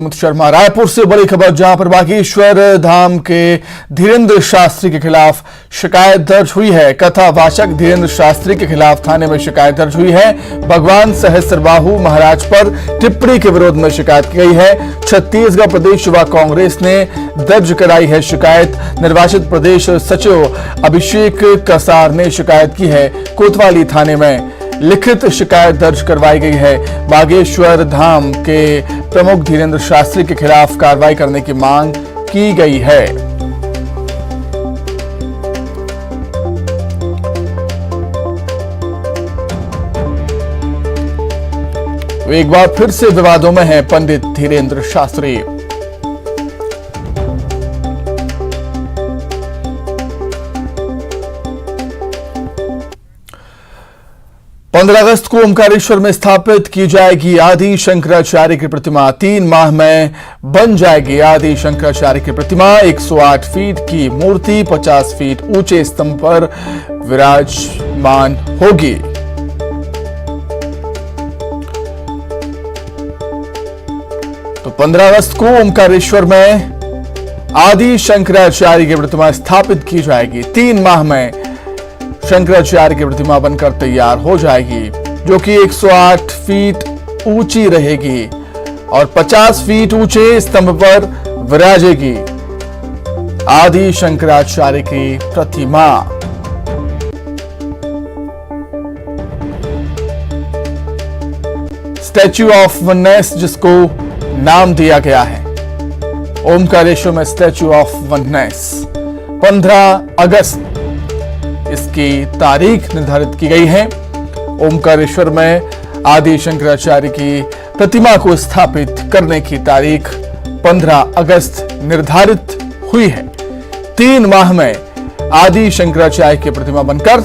शर्मा रायपुर से बड़ी खबर, जहां पर बागेश्वर धाम के धीरेन्द्र शास्त्री के खिलाफ शिकायत दर्ज हुई है। कथावाचक धीरेन्द्र शास्त्री के खिलाफ थाने में शिकायत दर्ज हुई है। भगवान सहस्त्रबाहु महाराज पर टिप्पणी के विरोध में शिकायत की गई है। छत्तीसगढ़ प्रदेश युवा कांग्रेस ने दर्ज कराई है शिकायत। निर्वाचित प्रदेश सचिव अभिषेक कसार ने शिकायत की है। कोतवाली थाने में लिखित शिकायत दर्ज करवाई गई है। बागेश्वर धाम के प्रमुख धीरेन्द्र शास्त्री के खिलाफ कार्रवाई करने की मांग की गई है। एक बार फिर से विवादों में है पंडित धीरेन्द्र शास्त्री। 15 अगस्त को ओमकारेश्वर में स्थापित की जाएगी आदि शंकराचार्य की प्रतिमा। 3 माह में बन जाएगी आदि शंकराचार्य की प्रतिमा। 108 फीट की मूर्ति 50 फीट ऊंचे स्तंभ पर विराजमान होगी। तो 15 अगस्त को ओमकारेश्वर में आदि शंकराचार्य की प्रतिमा स्थापित की जाएगी। 3 माह में शंकराचार्य की प्रतिमा बनकर तैयार हो जाएगी, जो कि 108 फीट ऊंची रहेगी और 50 फीट ऊंचे स्तंभ पर विराजेगी आदि शंकराचार्य की प्रतिमा। स्टैच्यू ऑफ वननेस जिसको नाम दिया गया है, ओमकारेश्वर में स्टैच्यू ऑफ वननेस 15 अगस्त इसकी तारीख निर्धारित की गई है। ओमकारेश्वर में आदि शंकराचार्य की प्रतिमा को स्थापित करने की तारीख 15 अगस्त निर्धारित हुई है। 3 माह में आदि शंकराचार्य की प्रतिमा बनकर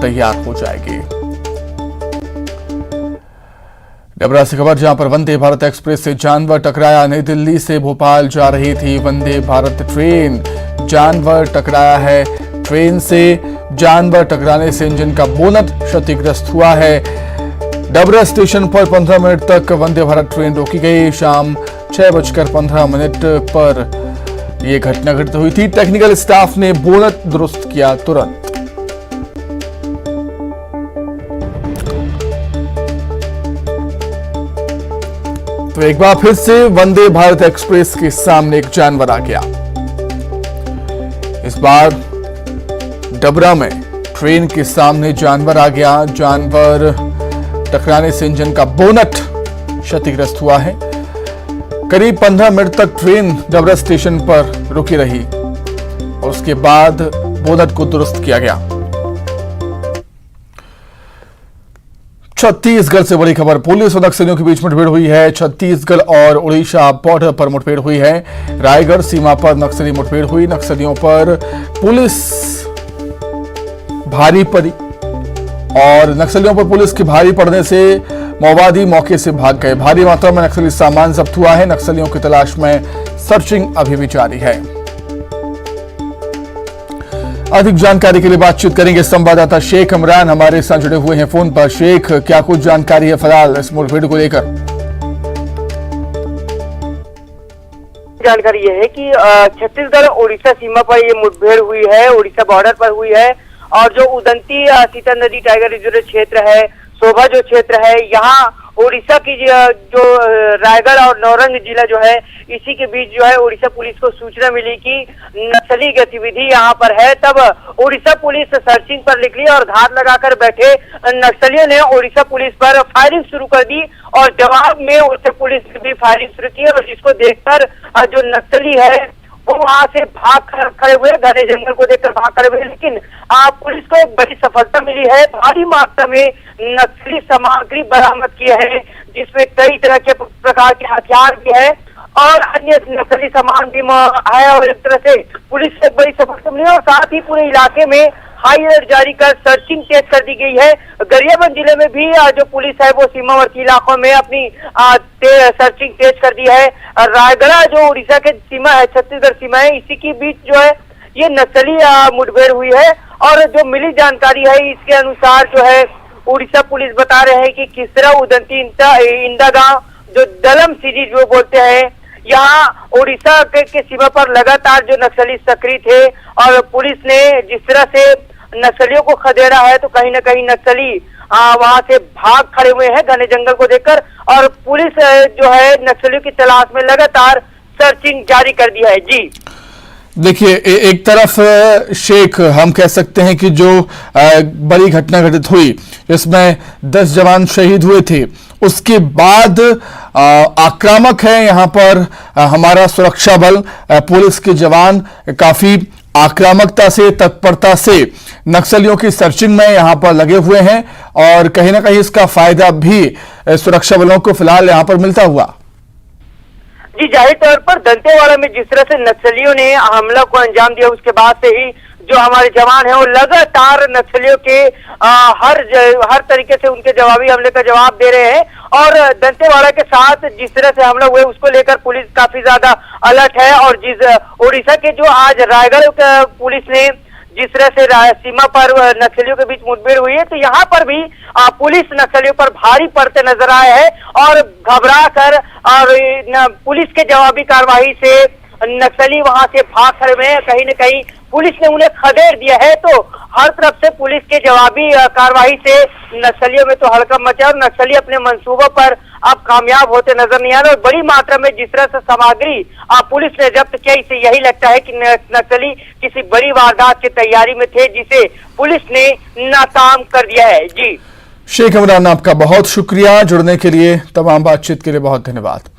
तैयार हो जाएगी। डबरा से खबर, जहां पर वंदे भारत एक्सप्रेस से जानवर टकराया। नई दिल्ली से भोपाल जा रही थी वंदे भारत ट्रेन, जानवर टकराया है। ट्रेन से जानवर टकराने से इंजन का बोनट क्षतिग्रस्त हुआ है। डबरा स्टेशन पर 15 मिनट तक वंदे भारत ट्रेन रोकी गई। शाम 6:15 पर यह घटना घटित हुई थी। टेक्निकल स्टाफ ने बोनट दुरुस्त किया तुरंत। तो एक बार फिर से वंदे भारत एक्सप्रेस के सामने एक जानवर आ गया। इस बार डबरा में ट्रेन के सामने जानवर आ गया। जानवर टकराने से इंजन का बोनट क्षतिग्रस्त हुआ है। करीब 15 मिनट तक ट्रेन डबरा स्टेशन पर रुकी रही और उसके बाद बोनट को दुरुस्त किया गया। छत्तीसगढ़ से बड़ी खबर, पुलिस और नक्सलियों के बीच मुठभेड़ हुई है। छत्तीसगढ़ और उड़ीसा बॉर्डर पर मुठभेड़ हुई है। रायगढ़ सीमा पर नक्सली मुठभेड़ हुई। नक्सलियों पर पुलिस भारी पड़ी और नक्सलियों पर पुलिस की भारी पड़ने से माओवादी मौके से भाग गए। भारी मात्रा में नक्सली सामान जब्त हुआ है। नक्सलियों की तलाश में सर्चिंग अभी भी जारी है। अधिक जानकारी के लिए बातचीत करेंगे संवाददाता शेख इमरान हमारे साथ जुड़े हुए हैं फोन पर। शेख, क्या कुछ जानकारी है फिलहाल इस मुठभेड़ को लेकर? जानकारी यह है कि छत्तीसगढ़ उड़ीसा सीमा पर ये मुठभेड़ हुई है, उड़ीसा बॉर्डर पर हुई है। और जो उदंती सीता नदी टाइगर रिजर्व क्षेत्र है, शोभा जो क्षेत्र है, यहाँ उड़ीसा की जो रायगढ़ और नौरंग जिला जो है, इसी के बीच जो है उड़ीसा पुलिस को सूचना मिली कि नक्सली गतिविधि यहाँ पर है। तब उड़ीसा पुलिस सर्चिंग पर निकली और घात लगाकर बैठे नक्सलियों ने उड़ीसा पुलिस पर फायरिंग शुरू कर दी और जवाब में उड़ीसा पुलिस ने भी फायरिंग शुरू की। और जिसको देखकर जो नक्सली है वो वहां से भाग कर खड़े हुए, घने जंगल को देखकर भाग खड़े हुए। लेकिन पुलिस को एक बड़ी सफलता मिली है। भारी मात्रा में नक्सली सामग्री बरामद की है, जिसमें कई तरह के प्रकार के हथियार भी है और अन्य नक्सली सामान भी है। और एक तरह से पुलिस को एक बड़ी सफलता मिली और साथ ही पूरे इलाके में हाई अलर्ट जारी कर सर्चिंग तेज कर दी गई है। गरियाबंद जिले में भी जो पुलिस है वो सीमावर्ती इलाकों में अपनी सर्चिंग तेज कर दी है। रायगढ़ जो उड़ीसा के सीमा है, छत्तीसगढ़ सीमा है, इसी के बीच जो है ये नक्सली मुठभेड़ हुई है। और जो मिली जानकारी है इसके अनुसार जो है उड़ीसा पुलिस बता रहे हैं कि किस तरह उदंती इंदा गांव जो दलम सीरीज वो बोलते हैं, यहाँ उड़ीसा के सीमा पर लगातार जो नक्सली सक्रिय थे और पुलिस ने जिस तरह से नक्सलियों को खदेड़ा है, तो कहीं ना कहीं नक्सली वहां से भाग खड़े हुए हैं घने जंगल को देखकर, और पुलिस जो है नक्सलियों की तलाश में लगातार सर्चिंग जारी कर दी है। जी देखिए, एक तरफ शेख हम कह सकते हैं कि जो बड़ी घटना घटित हुई जिसमें 10 जवान शहीद हुए थे, उसके बाद आक्रामक है यहाँ पर हमारा सुरक्षा बल, पुलिस के जवान काफी आक्रामकता से, तत्परता से नक्सलियों की सर्चिंग में यहां पर लगे हुए हैं और कहीं ना कहीं इसका फायदा भी सुरक्षा बलों को फिलहाल यहां पर मिलता हुआ। जी, जाहिर तौर पर दंतेवाड़ा में जिस तरह से नक्सलियों ने हमला को अंजाम दिया, उसके बाद से ही जो हमारे जवान हैं वो लगातार नक्सलियों के हर तरीके से उनके जवाबी हमले का जवाब दे रहे हैं, और दंतेवाड़ा के साथ जिस तरह से हमला हुआ उसको लेकर पुलिस काफी ज्यादा अलर्ट है। और जिस उड़ीसा के जो आज रायगढ़ पुलिस ने जिस तरह से सीमा पर नक्सलियों के बीच मुठभेड़ हुई है, तो यहाँ पर भी पुलिस नक्सलियों पर भारी पड़ते नजर आए हैं, और घबरा कर और पुलिस के जवाबी कार्रवाई से नक्सली वहां से भाग खड़े हुए हैं। कहीं न कहीं पुलिस ने उन्हें खदेड़ दिया है, तो हर तरफ से पुलिस के जवाबी कार्रवाई से नक्सलियों में तो हड़कंप मचा, और नक्सली अपने मंसूबों पर अब कामयाब होते नजर नहीं आ रहे। और बड़ी मात्रा में जिस तरह से सामग्री पुलिस ने जब्त किया, इससे यही लगता है कि नक्सली किसी बड़ी वारदात की तैयारी में थे, जिसे पुलिस ने नाकाम कर दिया है। जी शेख इमरान, आपका बहुत शुक्रिया, जुड़ने के लिए, तमाम बातचीत के लिए बहुत धन्यवाद।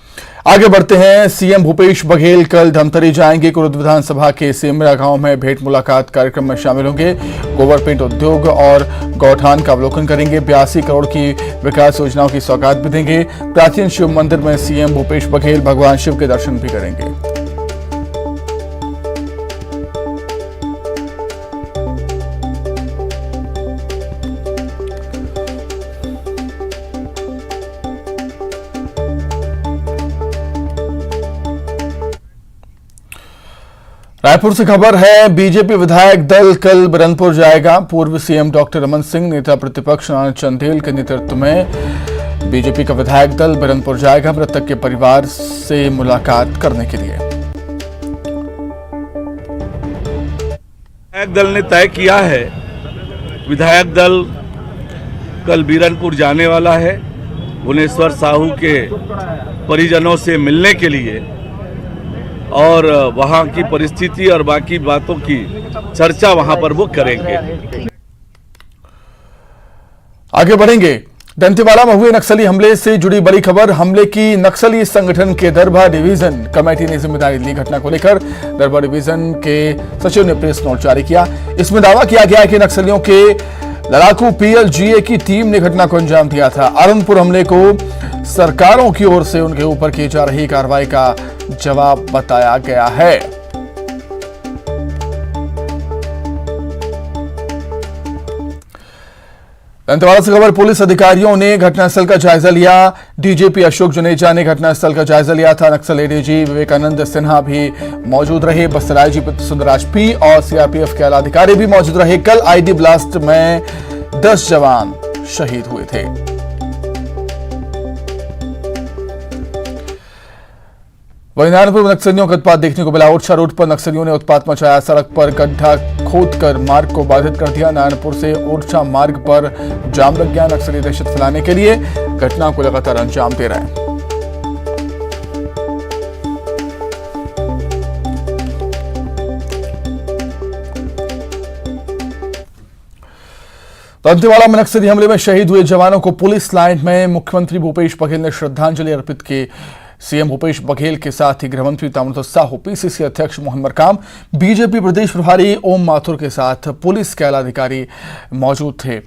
आगे बढ़ते हैं। सीएम भूपेश बघेल कल धमतरी जाएंगे। कुरुद विधानसभा के सेमरा गांव में भेंट मुलाकात कार्यक्रम में शामिल होंगे। गोबर पेंट उद्योग और गौठान का अवलोकन करेंगे। 82 करोड़ की विकास योजनाओं की सौगात भी देंगे। प्राचीन शिव मंदिर में सीएम भूपेश बघेल भगवान शिव के दर्शन भी करेंगे। रायपुर से खबर है, बीजेपी विधायक दल कल बिरनपुर जाएगा। पूर्व सीएम डॉक्टर रमन सिंह, नेता प्रतिपक्ष आनंद चंदेल के नेतृत्व में बीजेपी का विधायक दल बिरनपुर जाएगा मृतक के परिवार से मुलाकात करने के लिए। विधायक दल ने तय किया है, विधायक दल कल बिरनपुर जाने वाला है भुवनेश्वर साहू के परिजनों से मिलने के लिए, और वहां की परिस्थिति और बाकी बातों की चर्चा वहां पर वो करेंगे। आगे बढ़ेंगे। दंतेवाड़ा में हुए नक्सली हमले से जुड़ी बड़ी खबर। हमले की नक्सली संगठन के दरभा डिवीजन कमेटी ने जिम्मेदारी ली। घटना को लेकर दरभा डिवीजन के सचिव ने प्रेस नोट जारी किया। इसमें दावा किया गया कि नक्सलियों के लड़ाकू पीएलजीए की टीम ने घटना को अंजाम दिया था। आनंदपुर हमले को सरकारों की ओर से उनके ऊपर की जा रही कार्रवाई का जवाब बताया गया है। दंतेवाड़ा से खबर, पुलिस अधिकारियों ने घटनास्थल का जायजा लिया। डीजीपी अशोक जुनेजा ने घटनास्थल का जायजा लिया था। नक्सल एडीजी विवेकानंद सिन्हा भी मौजूद रहे। बस्तर आईजी सुंदरराज पी और सीआरपीएफ के आला अधिकारी भी मौजूद रहे। कल आईडी ब्लास्ट में 10 जवान शहीद हुए थे। वहीं नारायणपुर में नक्सलियों का उत्पात देखने को मिला। ओरछा रोड पर नक्सलियों ने उत्पात मचाया। सड़क पर गड्ढा खोदकर मार्ग को बाधित कर दिया। नारायणपुर से ओरछा मार्ग पर जाम लग गया। नक्सली दहशत फैलाने के लिए घटना को लगातार अंजाम दे रहे हैं। दंतेवाड़ा में नक्सली हमले में शहीद हुए जवानों को पुलिस लाइन में मुख्यमंत्री भूपेश बघेल ने श्रद्धांजलि अर्पित की। सीएम भूपेश बघेल के साथ ही गृहमंत्री ताम्रध्वज साहू, पीसीसी अध्यक्ष मोहन मरकाम, बीजेपी प्रदेश प्रभारी ओम माथुर के साथ पुलिस के आला अधिकारी मौजूद थे।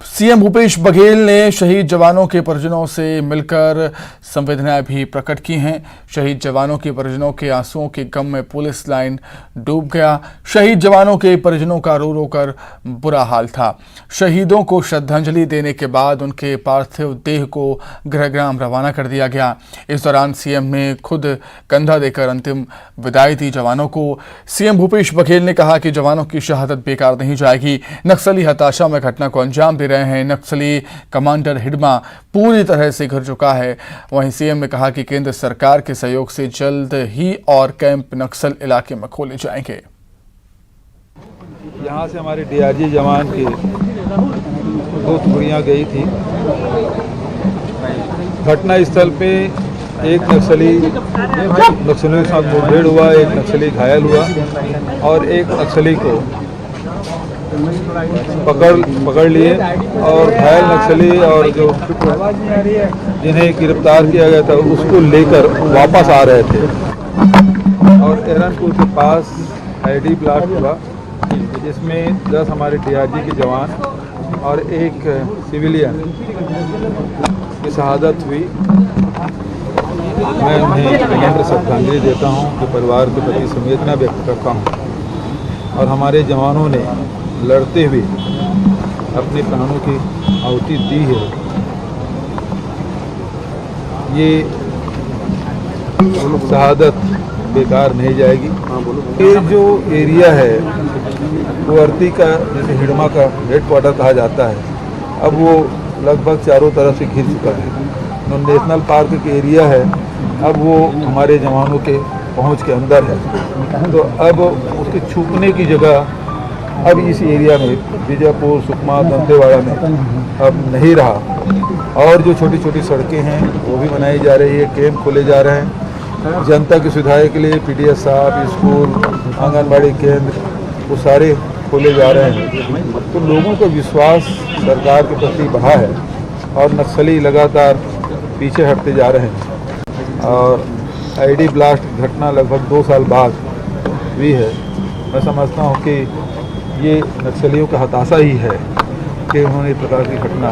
सीएम भूपेश बघेल ने शहीद जवानों के परिजनों से मिलकर संवेदनाएं भी प्रकट की हैं। शहीद जवानों के परिजनों के आंसुओं के गम में पुलिस लाइन डूब गया। शहीद जवानों के परिजनों का रो रो कर बुरा हाल था। शहीदों को श्रद्धांजलि देने के बाद उनके पार्थिव देह को गृहग्राम रवाना कर दिया गया। इस दौरान सीएम ने खुद कंधा देकर अंतिम विदाई दी जवानों को। सीएम भूपेश बघेल ने कहा कि जवानों की शहादत बेकार नहीं जाएगी। नक्सली हताशा में घटना को अंजाम दे रहे हैं। नक्सली कमांडर हिडमा पूरी तरह से घिर चुका है। वहीं सीएम ने कहा कि केंद्र सरकार के सहयोग से जल्द ही और कैंप नक्सल इलाके में खोले जाएंगे। यहाँ से हमारे डीआरजी जवान की 2 टुकड़ियाँ गई थी। घटना स्थल पे एक नक्सलियों के साथ मुठभेड़ हुआ, एक नक्सली घायल हुआ और एक नक्सली को पकड़ लिए और घायल नक्सली और जो जिन्हें गिरफ्तार किया गया था उसको लेकर वापस आ रहे थे और एरनपुर के पास आईडी ब्लास्ट हुआ, जिसमें 10 हमारे डीआरजी के जवान और एक सिविलियन की शहादत हुई। मैं उन्हें विनम्र श्रद्धांजलि देता हूं कि परिवार के प्रति संवेदना व्यक्त करता हूं और हमारे जवानों ने लड़ते हुए अपने प्राणों की आहुति दी है। ये शहादत बेकार नहीं जाएगी। ये जो एरिया है वो अर्ती का, जैसे हिडमा का हेडक्वार्टर कहा जाता है, अब वो लगभग चारों तरफ से घिर चुका है। नेशनल पार्क के एरिया है, अब वो हमारे जवानों के पहुंच के अंदर है, तो अब उसके छुपने की जगह अब इस एरिया में बीजापुर, सुकमा, दंतेवाड़ा में अब नहीं रहा। और जो छोटी छोटी सड़कें हैं वो भी बनाई जा रही है, कैंप खोले जा रहे हैं जनता की सुविधा के लिए। पीडीएस साहब, स्कूल, आंगनबाड़ी केंद्र वो सारे खोले जा रहे हैं। तो लोगों का विश्वास सरकार के प्रति बढ़ा है और नक्सली लगातार पीछे हटते जा रहे हैं। और आईडी ब्लास्ट घटना लगभग 2 साल बाद हुई है। मैं समझता हूं कि ये नक्सलियों का हताशा ही है कि उन्होंने इस प्रकार की घटना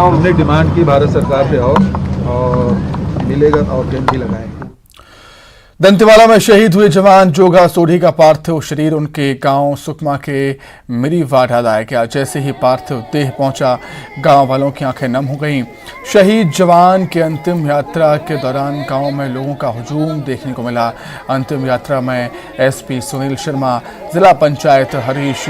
हमने डिमांड की भारत सरकार से और मिलेगा और कैंप भी लगाएंगे। दंतेवाड़ा में शहीद हुए जवान जोगा सोढ़ी का पार्थिव शरीर उनके गांव सुकमा के मिरीवाड़ा लाया गया। जैसे ही पार्थिव देह पहुंचा, गांव वालों की आंखें नम हो गईं। शहीद जवान के अंतिम यात्रा के दौरान गांव में लोगों का हुजूम देखने को मिला। अंतिम यात्रा में एसपी सुनील शर्मा, जिला पंचायत हरीश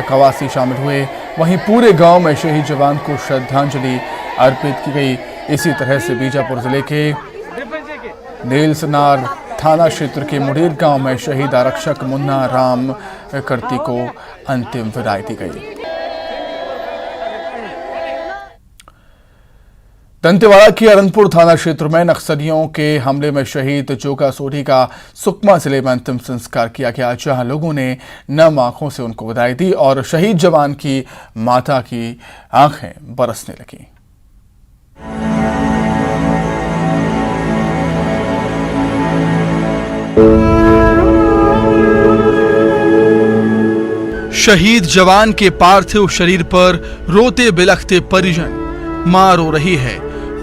कवासी शामिल हुए। वहीं पूरे गाँव में शहीद जवान को श्रद्धांजलि अर्पित की गई। इसी तरह से बीजापुर जिले के नीलसनार थाना क्षेत्र के मुडेर गांव में शहीद आरक्षक मुन्ना राम कर्ती को अंतिम विदाई दी गई। दंतेवाड़ा के अरनपुर थाना क्षेत्र में नक्सलियों के हमले में शहीद जोगा सोढ़ी का सुकमा जिले में अंतिम संस्कार किया गया, जहां लोगों ने नम आंखों से उनको विदाई दी और शहीद जवान की माता की आंखें बरसने लगी। शहीद जवान के पार्थिव शरीर पर रोते बिलखते परिजन। मां रो रही है,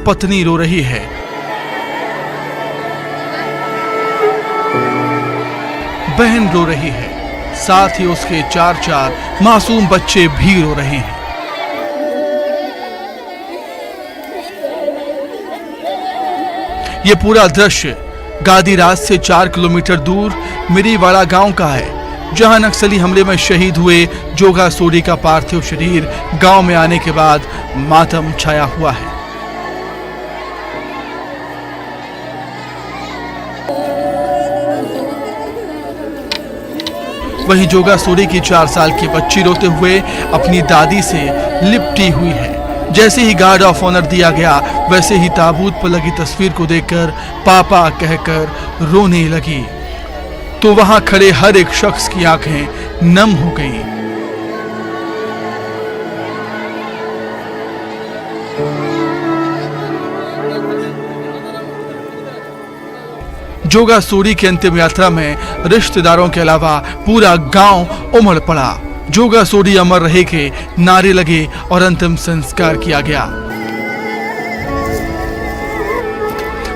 पत्नी रो रही है, बहन रो रही है, साथ ही उसके 4 मासूम बच्चे भी रो रहे हैं। ये पूरा दृश्य गादीराज से 4 किलोमीटर दूर मिरीवाड़ा गांव का है, जहां नक्सली हमले में शहीद हुए जोगा सोढ़ी का पार्थिव शरीर गांव में आने के बाद मातम छाया हुआ है। वहीं जोगा सोढ़ी की 4 साल की बच्ची रोते हुए अपनी दादी से लिपटी हुई है। जैसे ही गार्ड ऑफ ऑनर दिया गया, वैसे ही ताबूत पर लगी तस्वीर को देखकर पापा कहकर रोने लगी, तो वहां खड़े हर एक शख्स की आंखें नम हो गईं। जोगा सोढ़ी की अंतिम यात्रा में रिश्तेदारों के अलावा पूरा गांव उमड़ पड़ा। जोगा सोढ़ी अमर रहे के नारे लगे और अंतिम संस्कार किया गया।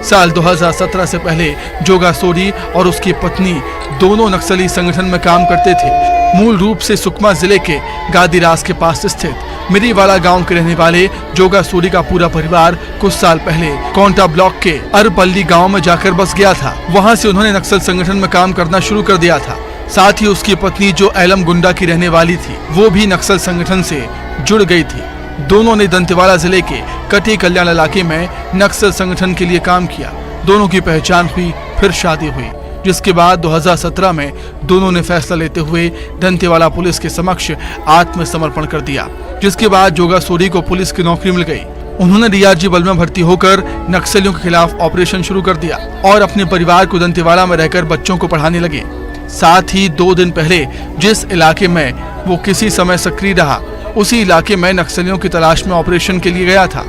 साल 2017 से पहले जोगा सोढ़ी और उसकी पत्नी दोनों नक्सली संगठन में काम करते थे। मूल रूप से सुकमा जिले के गादीराज के पास स्थित मिरीवाड़ा गांव के रहने वाले जोगा सोढ़ी का पूरा परिवार कुछ साल पहले कोंटा ब्लॉक के अरपल्ली गांव में जाकर बस गया था। वहां से उन्होंने नक्सल संगठन में काम करना शुरू कर दिया था। साथ ही उसकी पत्नी जो एलम गुंडा की रहने वाली थी, वो भी नक्सल संगठन से जुड़ गई थी। दोनों ने दंतेवाड़ा जिले के कटी कल्याण इलाके में नक्सल संगठन के लिए काम किया। दोनों की पहचान हुई, फिर शादी हुई, जिसके बाद 2017 में दोनों ने फैसला लेते हुए दंतेवाड़ा पुलिस के समक्ष आत्मसमर्पण कर दिया, जिसके बाद जोगा सोरी को पुलिस की नौकरी मिल गई। उन्होंने डीआरजी बल में भर्ती होकर नक्सलियों के खिलाफ ऑपरेशन शुरू कर दिया और अपने परिवार को दंतेवाड़ा में रहकर बच्चों को पढ़ाने लगे। साथ ही 2 दिन पहले जिस इलाके में वो किसी समय सक्रिय रहा, उसी इलाके में नक्सलियों की तलाश में ऑपरेशन के लिए गया था,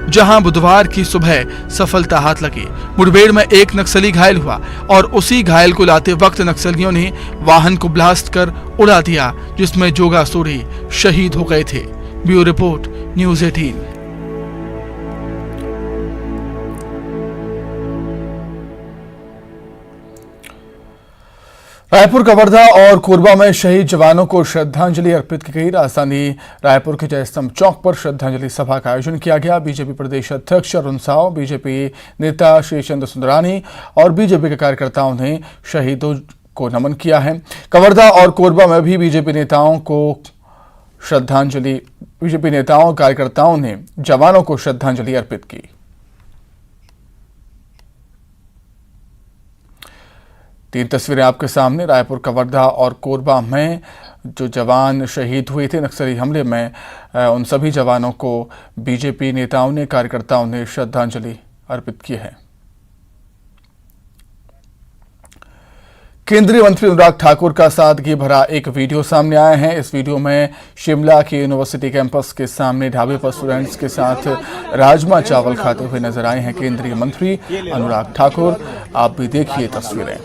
जहां बुधवार की सुबह सफलता हाथ लगी। मुठभेड़ में एक नक्सली घायल हुआ और उसी घायल को लाते वक्त नक्सलियों ने वाहन को ब्लास्ट कर उड़ा दिया, जिसमें जोगा सोरी शहीद हो गए थे। Bureau report, news 18। Raipur, Kawardha और कोरबा में शहीद जवानों को श्रद्धांजलि अर्पित की गई। राजधानी रायपुर के जयस्तंभ चौक पर श्रद्धांजलि सभा का आयोजन किया गया। बीजेपी प्रदेश अध्यक्ष अरुण साव, बीजेपी नेता श्रीचंद्र सुंदरानी और बीजेपी के कार्यकर्ताओं ने शहीदों को नमन किया है। कवर्धा और कोरबा में भी बीजेपी नेताओं कार्यकर्ताओं ने जवानों को श्रद्धांजलि अर्पित की। तीन तस्वीरें आपके सामने। रायपुर, कवर्धा और कोरबा में जो जवान शहीद हुए थे नक्सली हमले में, उन सभी जवानों को बीजेपी नेताओं ने, कार्यकर्ताओं ने श्रद्धांजलि अर्पित की है। केंद्रीय मंत्री अनुराग ठाकुर का सादगी भरा एक वीडियो सामने आया है। इस वीडियो में शिमला के यूनिवर्सिटी कैंपस के सामने ढाबे पर स्टूडेंट्स के साथ राजमा चावल खाते हुए नजर आए हैं केंद्रीय मंत्री अनुराग ठाकुर। आप भी देखिए तस्वीरें।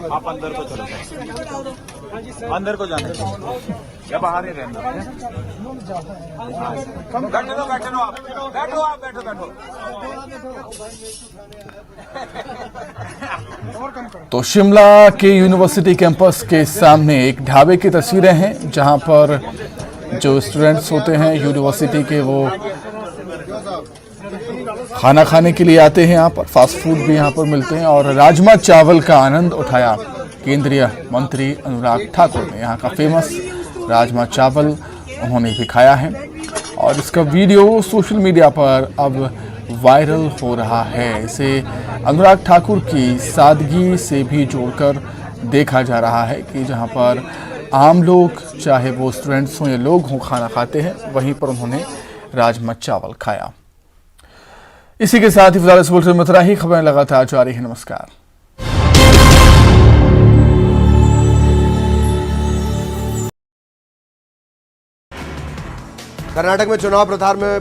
आप अंदर को चलो, अंदर को जाने या बाहर ही रहना। बैठो आप बैठो। तो शिमला के यूनिवर्सिटी कैंपस के सामने एक ढाबे की तस्वीरें हैं, जहां पर जो स्टूडेंट्स होते हैं यूनिवर्सिटी के, वो खाना खाने के लिए आते हैं। यहाँ पर फास्ट फूड भी यहाँ पर मिलते हैं और राजमा चावल का आनंद उठाया केंद्रीय मंत्री अनुराग ठाकुर ने। यहाँ का फेमस राजमा चावल उन्होंने भी खाया है और इसका वीडियो सोशल मीडिया पर अब वायरल हो रहा है। इसे अनुराग ठाकुर की सादगी से भी जोड़कर देखा जा रहा है कि जहाँ पर आम लोग, चाहे वो स्टूडेंट्स हों या लोग हों, खाना खाते हैं, वहीं पर उन्होंने राजमा चावल खाया। इसी के साथ ही फिलहाल इस बुलेटिन में इतना ही। खबरें लगातार जारी है। नमस्कार। कर्नाटक में चुनाव प्रचार में